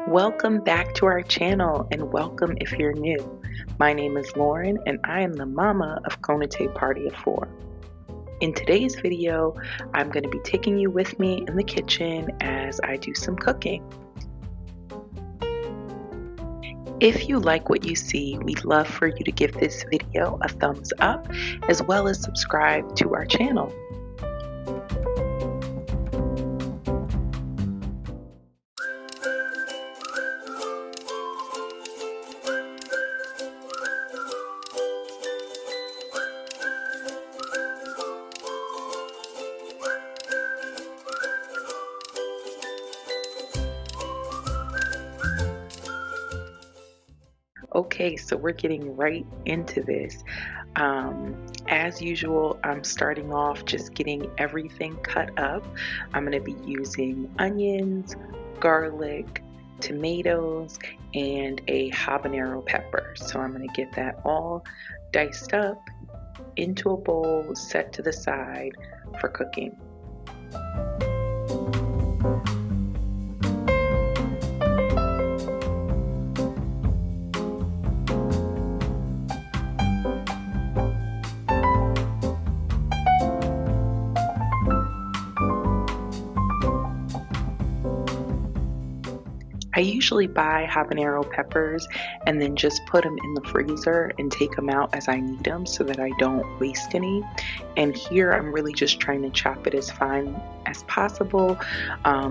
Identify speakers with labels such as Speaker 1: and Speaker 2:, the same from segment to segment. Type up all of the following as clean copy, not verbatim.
Speaker 1: Welcome back to our channel and welcome if you're new. My name is Lauren and I am the mama of Konate Party of 4. In today's video, I'm going to be taking you with me in the kitchen as I do some cooking. If you like what you see, we'd love for you to give this video a thumbs up as well as subscribe to our channel. Okay, so we're getting right into this. As usual, I'm starting off just getting everything cut up. I'm going to be using onions, garlic, tomatoes, and a habanero pepper. So I'm going to get that all diced up into a bowl, set to the side for cooking. I usually buy habanero peppers and then just put them in the freezer and take them out as I need them so that I don't waste any. And here I'm really just trying to chop it as fine as possible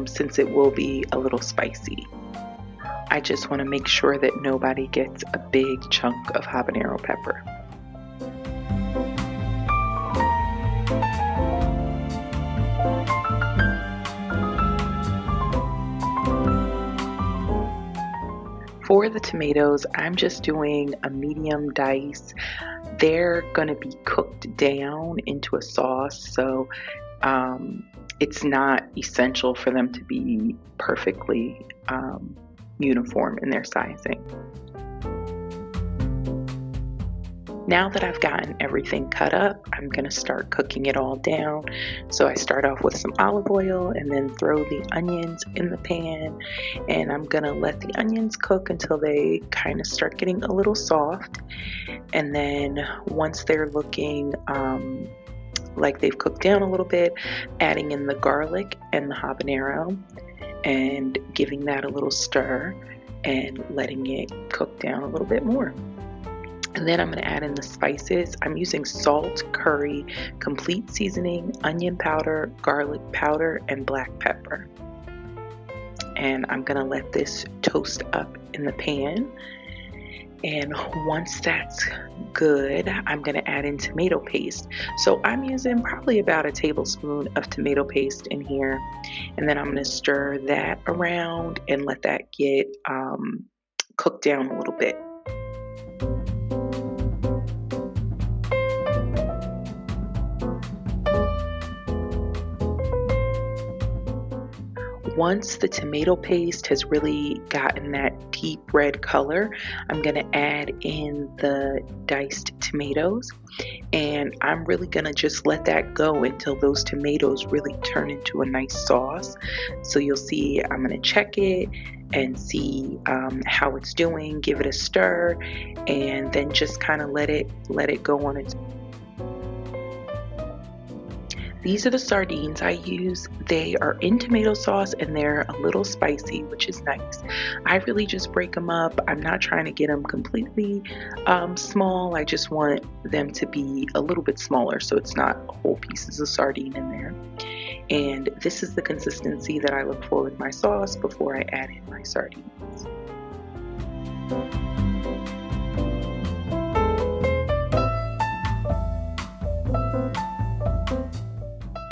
Speaker 1: since it will be a little spicy. I just want to make sure that nobody gets a big chunk of habanero pepper. For the tomatoes, I'm just doing a medium dice. They're going to be cooked down into a sauce, so it's not essential for them to be perfectly uniform in their sizing. Now that I've gotten everything cut up, I'm going to start cooking it all down. So I start off with some olive oil and then throw the onions in the pan. And I'm going to let the onions cook until they kind of start getting a little soft. And then once they're looking like they've cooked down a little bit, adding in the garlic and the habanero and giving that a little stir and letting it cook down a little bit more. And then I'm going to add in the spices. I'm using salt, curry, complete seasoning, onion powder, garlic powder, and black pepper. And I'm going to let this toast up in the pan. And once that's good, I'm going to add in tomato paste. So I'm using probably about a tablespoon of tomato paste in here. And then I'm going to stir that around and let that get cooked down a little bit. Once the tomato paste has really gotten that deep red color, I'm going to add in the diced tomatoes, and I'm really going to just let that go until those tomatoes really turn into a nice sauce. So you'll see I'm going to check it and see how it's doing, give it a stir, and then just kind of let it go on its own. These are the sardines I use. They are in tomato sauce and they're a little spicy, which is nice. I really just break them up. I'm not trying to get them completely small. I just want them to be a little bit smaller so it's not whole pieces of sardine in there. And this is the consistency that I look for with my sauce before I add in my sardines.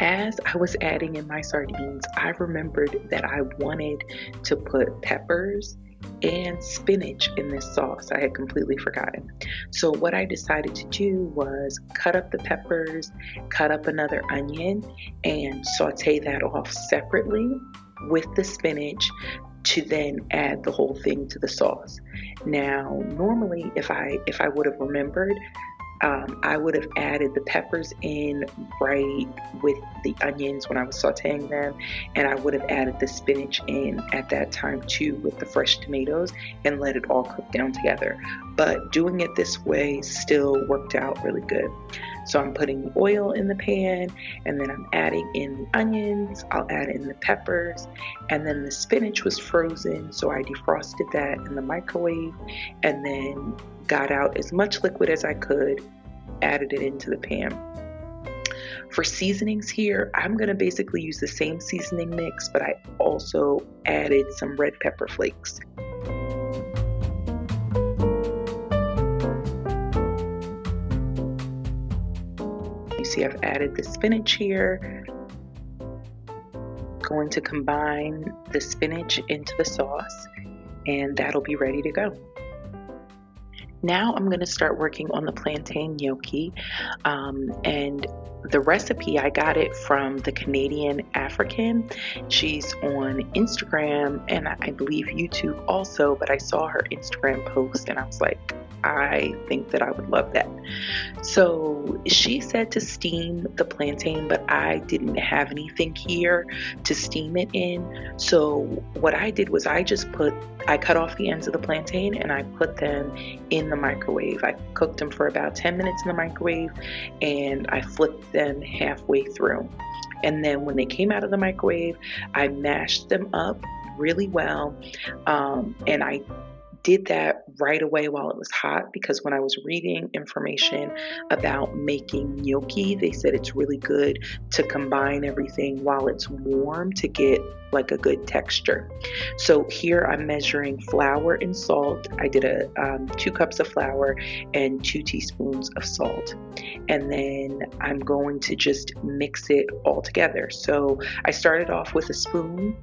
Speaker 1: As I was adding in my sardines, I remembered that I wanted to put peppers and spinach in this sauce. I had completely forgotten. So what I decided to do was cut up the peppers, cut up another onion, and saute that off separately with the spinach to then add the whole thing to the sauce. Now, normally if I would have remembered, I would have added the peppers in right with the onions when I was sauteing them, and I would have added the spinach in at that time too with the fresh tomatoes and let it all cook down together. But doing it this way still worked out really good. So I'm putting the oil in the pan, and then I'm adding in the onions, I'll add in the peppers, and then the spinach was frozen, so I defrosted that in the microwave and then got out as much liquid as I could, added it into the pan. For seasonings here, I'm going to basically use the same seasoning mix, but I also added some red pepper flakes. You see I've added the spinach here. Going to combine the spinach into the sauce, and that'll be ready to go. Now I'm going to start working on the plantain gnocchi, and the recipe, I got it from the Canadian African. She's on Instagram and I believe YouTube also, but I saw her Instagram post and I was like, I think that I would love that. So she said to steam the plantain, but I didn't have anything here to steam it in. So what I did was I cut off the ends of the plantain and I put them in the microwave. I cooked them for about 10 minutes in the microwave and I flipped them halfway through. And then when they came out of the microwave, I mashed them up really well, and I did that right away while it was hot, because when I was reading information about making gnocchi, they said it's really good to combine everything while it's warm to get like a good texture. So here I'm measuring flour and salt. I did 2 cups of flour and 2 teaspoons of salt. And then I'm going to just mix it all together. So I started off with a spoon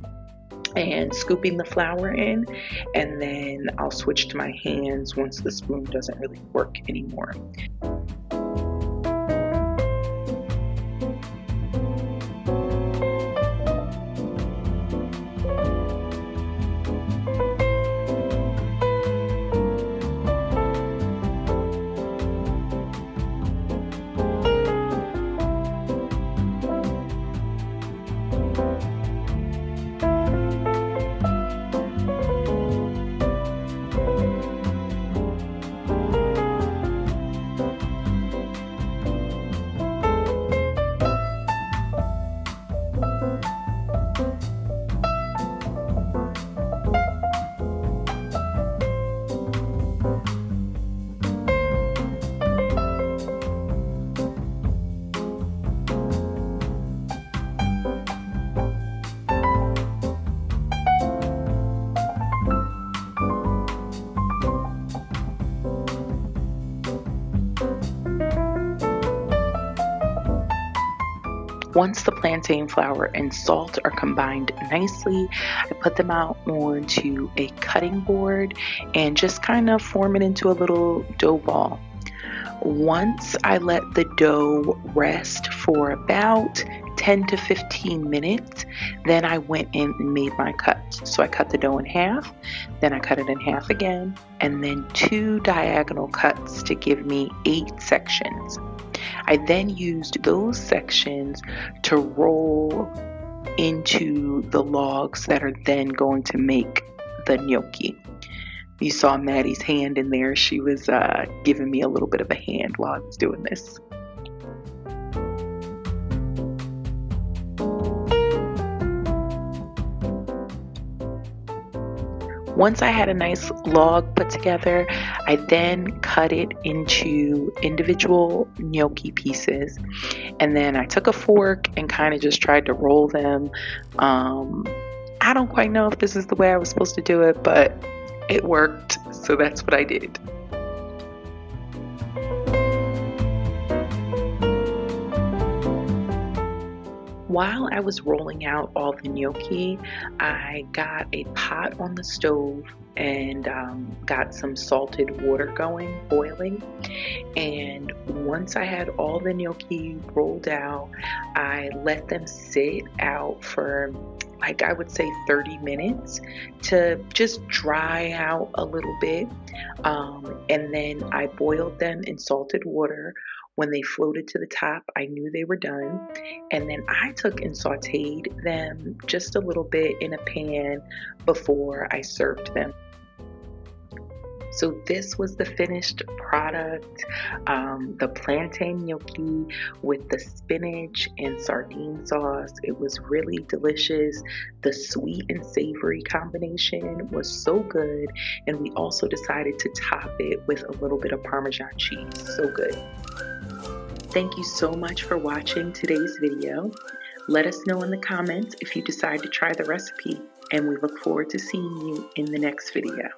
Speaker 1: and scooping the flour in, and then I'll switch to my hands once the spoon doesn't really work anymore. Once the plantain flour and salt are combined nicely, I put them out onto a cutting board and just kind of form it into a little dough ball. Once I let the dough rest for about 10 to 15 minutes, then I went in and made my cuts. So I cut the dough in half, then I cut it in half again, and then 2 diagonal cuts to give me 8 sections. I then used those sections to roll into the logs that are then going to make the gnocchi. You saw Maddie's hand in there. She was giving me a little bit of a hand while I was doing this. Once I had a nice log put together, I then cut it into individual gnocchi pieces, and then I took a fork and kind of just tried to roll them. I don't quite know if this is the way I was supposed to do it, but it worked, so that's what I did. While I was rolling out all the gnocchi, I got a pot on the stove and got some salted water boiling. And once I had all the gnocchi rolled out, I let them sit out for like I would say 30 minutes to just dry out a little bit. And then I boiled them in salted water. When they floated to the top, I knew they were done. And then I took and sauteed them just a little bit in a pan before I served them. So this was the finished product, the plantain gnocchi with the spinach and sardine sauce. It was really delicious. The sweet and savory combination was so good. And we also decided to top it with a little bit of Parmesan cheese. So good. Thank you so much for watching today's video. Let us know in the comments if you decide to try the recipe, and we look forward to seeing you in the next video.